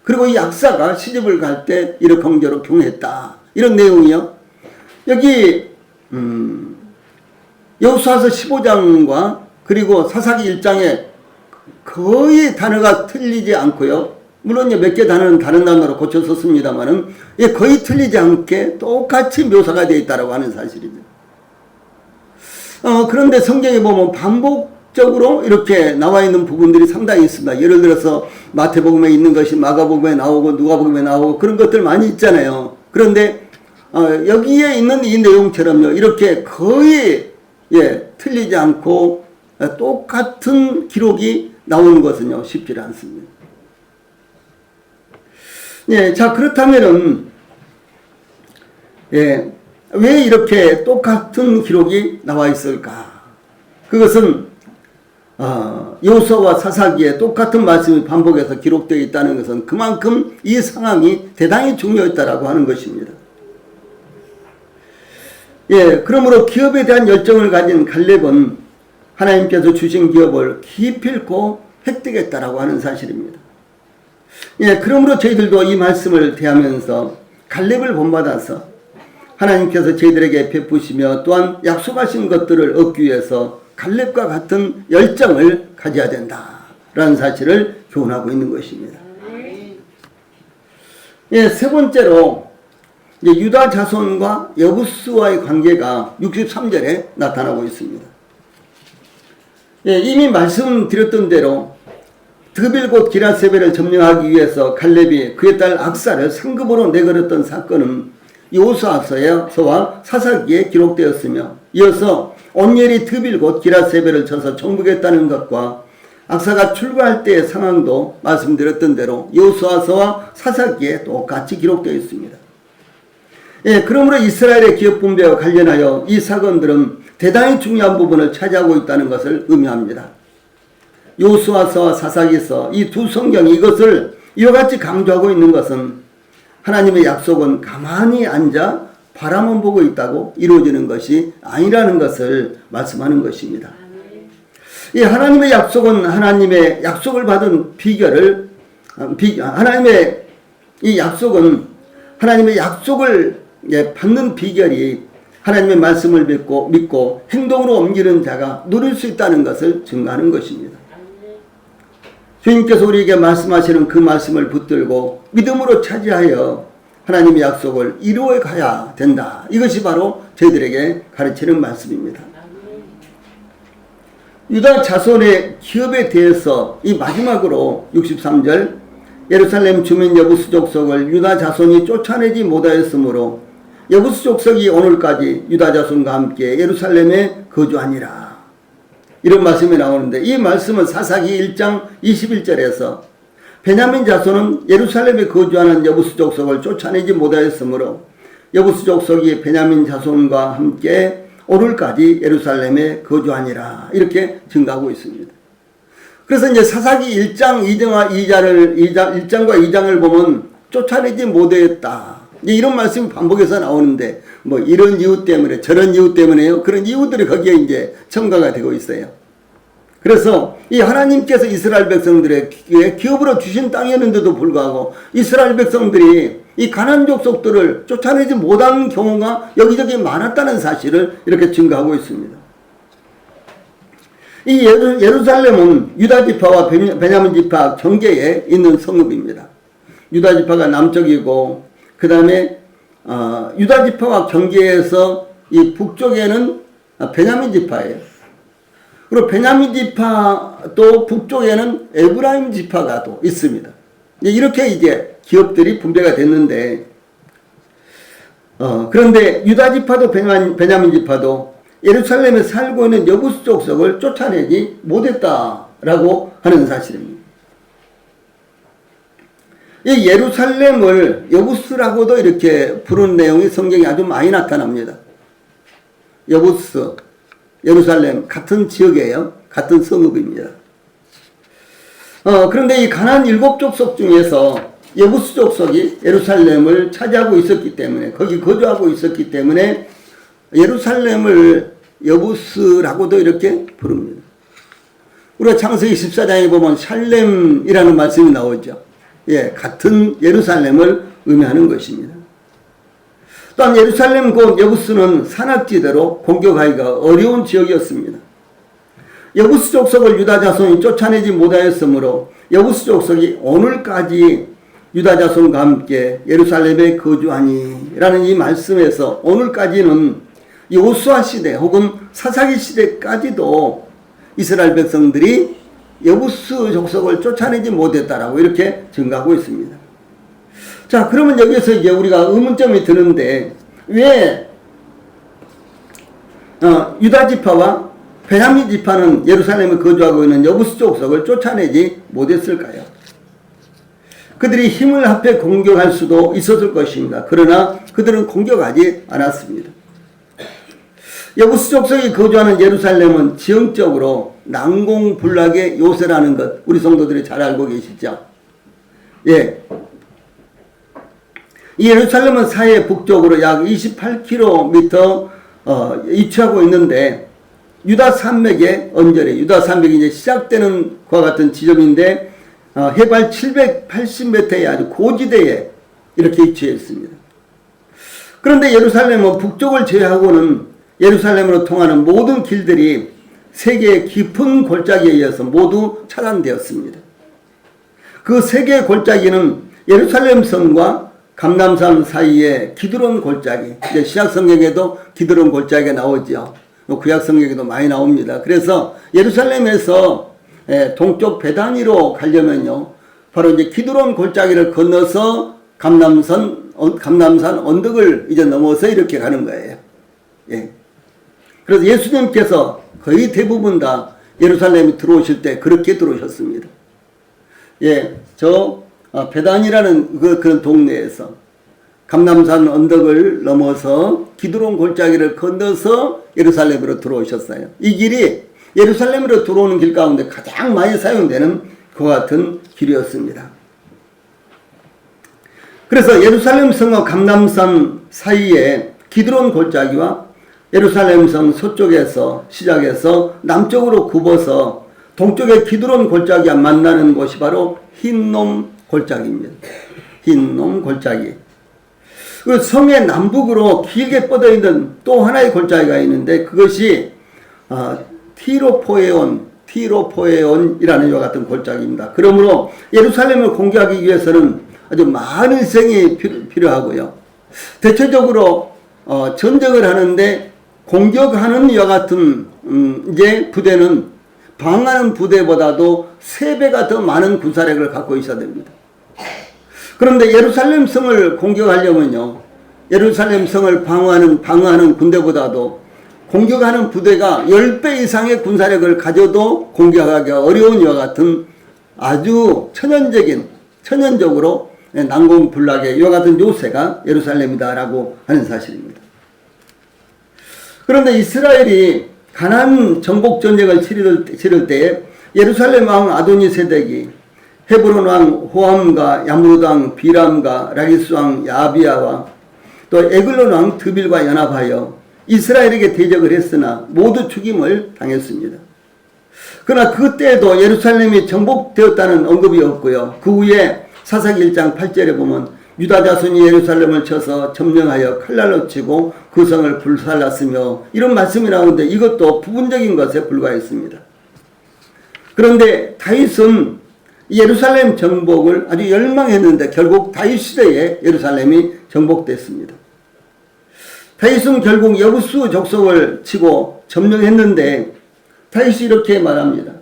그리고 이 악사가 시집을 갈 때 이렇게 형제로 경했다. 이런 내용이요. 여기 여호수아서 15장과 그리고 사사기 1장에 거의 단어가 틀리지 않고요. 물론 몇 개 단어는 다른 단어로 고쳐 썼습니다만은 거의 틀리지 않게 똑같이 묘사가 되어 있다고 하는 사실입니다. 그런데 성경에 보면 반복적으로 이렇게 나와 있는 부분들이 상당히 있습니다. 예를 들어서 마태복음에 있는 것이 마가복음에 나오고 누가복음에 나오고 그런 것들 많이 있잖아요. 그런데 여기에 있는 이 내용처럼요. 이렇게 거의 틀리지 않고 똑같은 기록이 나오는 것은요. 쉽지 않습니다. 예, 자 그렇다면은 왜 이렇게 똑같은 기록이 나와 있을까? 그것은 여호수아와 사사기에 똑같은 말씀이 반복해서 기록되어 있다는 것은 그만큼 이 상황이 대단히 중요했다라고 하는 것입니다. 예, 그러므로 기업에 대한 열정을 가진 갈렙은 하나님께서 주신 기업을 기필코 획득했다라고 하는 사실입니다. 예, 그러므로 저희들도 이 말씀을 대하면서 갈렙을 본받아서 하나님께서 저희들에게 베푸시며 또한 약속하신 것들을 얻기 위해서 갈렙과 같은 열정을 가져야 된다라는 사실을 교훈하고 있는 것입니다. 예, 세 번째로 유다 자손과 여부스와의 관계가 63절에 나타나고 있습니다. 예, 이미 말씀드렸던 대로 드빌곳 기럇세벨을 점령하기 위해서 갈렙이 그의 딸 악사를 상급으로 내걸었던 사건은 여호수아서와 사사기에 기록되었으며 이어서 온엘이 드빌곳 기럇세벨을 쳐서 정복했다는 것과 악사가 출가할 때의 상황도 말씀드렸던 대로 여호수아서와 사사기에 똑같이 기록되어 있습니다. 예, 그러므로 이스라엘의 기업 분배와 관련하여 이 사건들은 대단히 중요한 부분을 차지하고 있다는 것을 의미합니다. 여호수아서와 사사기서 이 두 성경이 이것을 이와 같이 강조하고 있는 것은 하나님의 약속은 가만히 앉아 바라만 보고 있다고 이루어지는 것이 아니라는 것을 말씀하는 것입니다. 이 하나님의 약속은 하나님의 약속을 받은 비결을 하나님의 이 약속은 하나님의 약속을 받는 비결이 하나님의 말씀을 믿고 행동으로 옮기는 자가 누릴 수 있다는 것을 증거하는 것입니다. 주님께서 우리에게 말씀하시는 그 말씀을 붙들고 믿음으로 차지하여 하나님의 약속을 이루어 가야 된다. 이것이 바로 저희들에게 가르치는 말씀입니다. 유다 자손의 기업에 대해서 이 마지막으로 63절 예루살렘 주민 여부수 족속을 유다 자손이 쫓아내지 못하였으므로 여부수 족속이 오늘까지 유다 자손과 함께 예루살렘에 거주하니라. 이런 말씀이 나오는데 이 말씀은 사사기 1장 21절에서 베냐민 자손은 예루살렘에 거주하는 여부수 족속을 쫓아내지 못하였으므로 여부수 족속이 베냐민 자손과 함께 오늘까지 예루살렘에 거주하니라. 이렇게 증가하고 있습니다. 그래서 이제 사사기 1장 1장과 2장을 보면 쫓아내지 못했다. 이런 말씀이 반복해서 나오는데 뭐 이런 이유 때문에 저런 이유 때문에요. 그런 이유들이 거기에 이제 첨가가 되고 있어요. 그래서 이 하나님께서 이스라엘 백성들에게 기업으로 주신 땅이었는데도 불구하고 이스라엘 백성들이 이 가나안 족속들을 쫓아내지 못한 경우가 여기저기 많았다는 사실을 이렇게 증거하고 있습니다. 이 예루살렘은 유다 지파와 베냐민 지파 경계에 있는 성읍입니다. 유다 지파가 남쪽이고 그 다음에 유다 지파와 경계에서 이 북쪽에는 베냐민 지파예요. 그리고 베냐민 지파 또 북쪽에는 에브라임 지파가 또 있습니다. 이렇게 이제 기업들이 분배가 됐는데 그런데 유다 지파도 베냐민 지파도 예루살렘에 살고 있는 여부수 족속을 쫓아내지 못했다라고 하는 사실입니다. 이 예루살렘을 여부스라고도 이렇게 부르는 내용이 성경에 아주 많이 나타납니다. 여부스, 예루살렘 같은 지역이에요. 같은 성읍입니다. 그런데 이 가나안 7족속 중에서 여부스 족속이 예루살렘을 차지하고 있었기 때문에 거기 거주하고 있었기 때문에 예루살렘을 여부스라고도 이렇게 부릅니다. 우리가 창세기 14장에 보면 샬렘이라는 말씀이 나오죠. 같은 예루살렘을 의미하는 것입니다. 또한 예루살렘 곧 여부스는 산악지대로 공격하기가 어려운 지역이었습니다. 여부스 족속을 유다 자손이 쫓아내지 못하였으므로 여부스 족속이 오늘까지 유다 자손과 함께 예루살렘에 거주하니 라는 이 말씀에서 오늘까지는 여호수아 시대 혹은 사사기 시대까지도 이스라엘 백성들이 여부스 족속을 쫓아내지 못했다라고 이렇게 증가하고 있습니다. 자, 그러면 여기서 이제 우리가 의문점이 드는데 왜 유다 지파와 베냐민 지파는 예루살렘에 거주하고 있는 여부스 족속을 쫓아내지 못했을까요? 그들이 힘을 합해 공격할 수도 있었을 것입니다. 그러나 그들은 공격하지 않았습니다. 여부스 족속이 거주하는 예루살렘은 지형적으로 난공불락의 요새라는 것 우리 성도들이 잘 알고 계시죠? 이 예루살렘은 사해 북쪽으로 약 28km 위치하고 있는데 유다 산맥의 언저리, 유다 산맥이 이제 시작되는 것과 같은 지점인데 해발 780m의 아주 고지대에 이렇게 위치해 있습니다. 그런데 예루살렘은 북쪽을 제외하고는 예루살렘으로 통하는 모든 길들이 세 개의 깊은 골짜기에 의해서 모두 차단되었습니다. 그 세 개의 골짜기는 예루살렘 성과 감람산 사이에 기드론 골짜기, 이제 신약 성경에도 기드론 골짜기가 나오죠. 구약 성경에도 많이 나옵니다. 그래서 예루살렘에서 동쪽 베다니로 가려면요, 바로 이제 기드론 골짜기를 건너서 감람산 언덕을 이제 넘어서 이렇게 가는 거예요. 그래서 예수님께서 거의 대부분 다 예루살렘에 들어오실 때 그렇게 들어오셨습니다. 베단이라는 그런 동네에서 감람산 언덕을 넘어서 기드론 골짜기를 건너서 예루살렘으로 들어오셨어요. 이 길이 예루살렘으로 들어오는 길 가운데 가장 많이 사용되는 그와 같은 길이었습니다. 그래서 예루살렘 성과 감람산 사이에 기드론 골짜기와 예루살렘 성 서쪽에서 시작해서 남쪽으로 굽어서 동쪽의 기드론 골짜기와 만나는 곳이 바로 흰놈 골짜기입니다. 힌놈 골짜기. 그 성의 남북으로 길게 뻗어 있는 또 하나의 골짜기가 있는데 그것이 티로포에온이라는 이와 같은 골짜기입니다. 그러므로 예루살렘을 공격하기 위해서는 아주 많은 희생이 필요하고요. 대체적으로 전쟁을 하는데 공격하는 이와 같은 이제 부대는 방어하는 부대보다도 3배가 더 많은 군사력을 갖고 있어야 됩니다. 그런데 예루살렘 성을 공격하려면요, 예루살렘 성을 방어하는 군대보다도 공격하는 부대가 10배 이상의 군사력을 가져도 공격하기가 어려운 이와 같은 아주 천연적으로 난공불락의 이와 같은 요새가 예루살렘이다라고 하는 사실입니다. 그런데 이스라엘이 가나안 정복 전쟁을 치를 때에 예루살렘 왕 아도니세덱이 헤브론 왕 호암과 야무르드 왕 비람과 라기스 왕 야비야와 또 에글론 왕 드빌과 연합하여 이스라엘에게 대적을 했으나 모두 죽임을 당했습니다. 그러나 그때에도 예루살렘이 정복되었다는 언급이 없고요. 그 후에 사사기 1장 8절에 보면 유다 자손이 예루살렘을 쳐서 점령하여 칼날로 치고 그 성을 불살랐으며 이런 말씀이 나오는데 이것도 부분적인 것에 불과했습니다. 그런데 다윗은 예루살렘 정복을 아주 열망했는데 결국 다윗 시대에 예루살렘이 정복됐습니다. 다윗은 결국 여부수 족속을 치고 점령했는데 다윗이 이렇게 말합니다.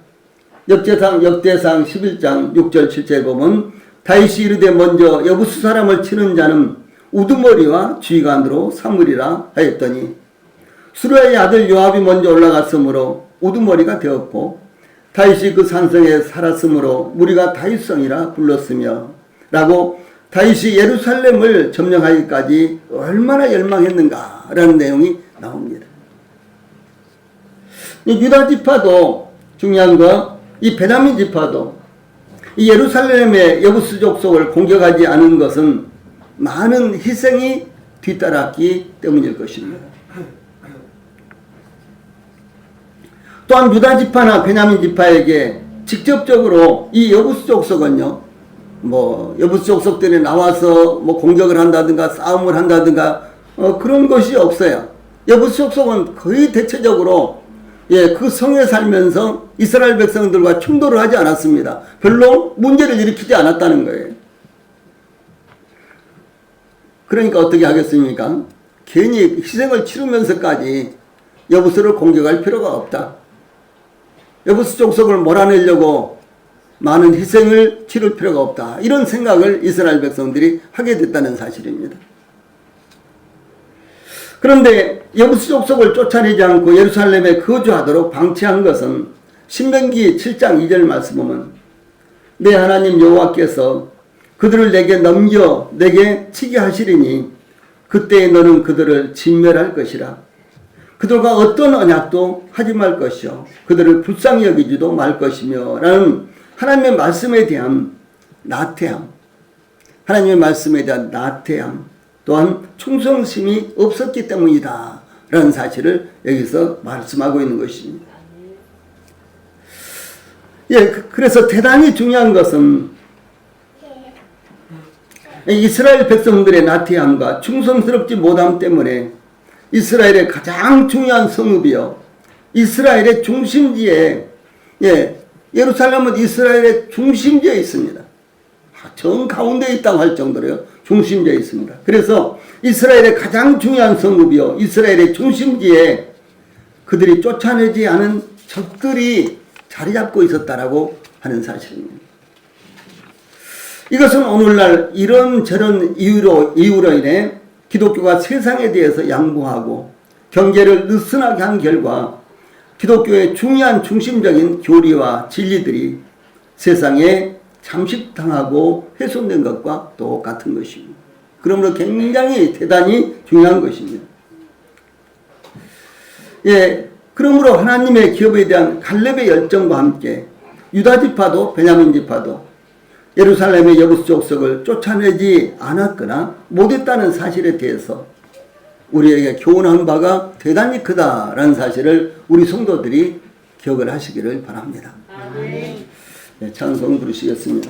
역대상 11장 6절 7절에 보면 다윗이 이르되 먼저 여부수 사람을 치는 자는 우두머리와 쥐간으로 삼으리라 하였더니 수르야의 아들 요압이 먼저 올라갔으므로 우두머리가 되었고 다윗이 그 산성에 살았으므로 무리가 다윗성이라 불렀으며 라고 다윗이 예루살렘을 점령하기까지 얼마나 열망했는가 라는 내용이 나옵니다. 이 유다 지파도 중요한 거, 이 베냐민 지파도 이 예루살렘의 여부수 족속을 공격하지 않은 것은 많은 희생이 뒤따랐기 때문일 것입니다. 또한 유다 지파나 베냐민 지파에게 직접적으로 이 여부수 족속은요, 여부수 족속들이 나와서 공격을 한다든가 싸움을 한다든가 그런 것이 없어요. 여부수 족속은 거의 대체적으로 그 성에 살면서 이스라엘 백성들과 충돌을 하지 않았습니다. 별로 문제를 일으키지 않았다는 거예요. 그러니까 어떻게 하겠습니까? 괜히 희생을 치르면서까지 여부수를 공격할 필요가 없다. 여부수 족속을 몰아내려고 많은 희생을 치를 필요가 없다. 이런 생각을 이스라엘 백성들이 하게 됐다는 사실입니다. 그런데 여부수 족속을 쫓아내지 않고 예루살렘에 거주하도록 방치한 것은 신명기 7장 2절 말씀 보면 내 하나님 여호와께서 그들을 내게 넘겨 내게 치게 하시리니 그때에 너는 그들을 진멸할 것이라. 그들과 어떤 언약도 하지 말 것이요 그들을 불쌍히 여기지도 말 것이며 라는 하나님의 말씀에 대한 나태함, 하나님의 말씀에 대한 나태함, 또한 충성심이 없었기 때문이다 라는 사실을 여기서 말씀하고 있는 것입니다. 그래서 대단히 중요한 것은 이스라엘 백성들의 나태함과 충성스럽지 못함 때문에 이스라엘의 가장 중요한 성읍이요, 이스라엘의 중심지에, 예루살렘은 이스라엘의 중심지에 있습니다. 정 가운데에 있다고 할 정도로요, 중심지에 있습니다. 그래서 이스라엘의 가장 중요한 성읍이요, 이스라엘의 중심지에 그들이 쫓아내지 않은 적들이 자리 잡고 있었다라고 하는 사실입니다. 이것은 오늘날 이런저런 이유로 인해 기독교가 세상에 대해서 양보하고 경계를 느슨하게 한 결과 기독교의 중요한 중심적인 교리와 진리들이 세상에 잠식당하고 훼손된 것과 똑같은 것입니다. 그러므로 굉장히 대단히 중요한 것입니다. 그러므로 하나님의 기업에 대한 갈렙의 열정과 함께 유다 지파도 베냐민 지파도 예루살렘의 여부수 족속을 쫓아내지 않았거나 못했다는 사실에 대해서 우리에게 교훈한 바가 대단히 크다라는 사실을 우리 성도들이 기억을 하시기를 바랍니다. 찬송 부르시겠습니다.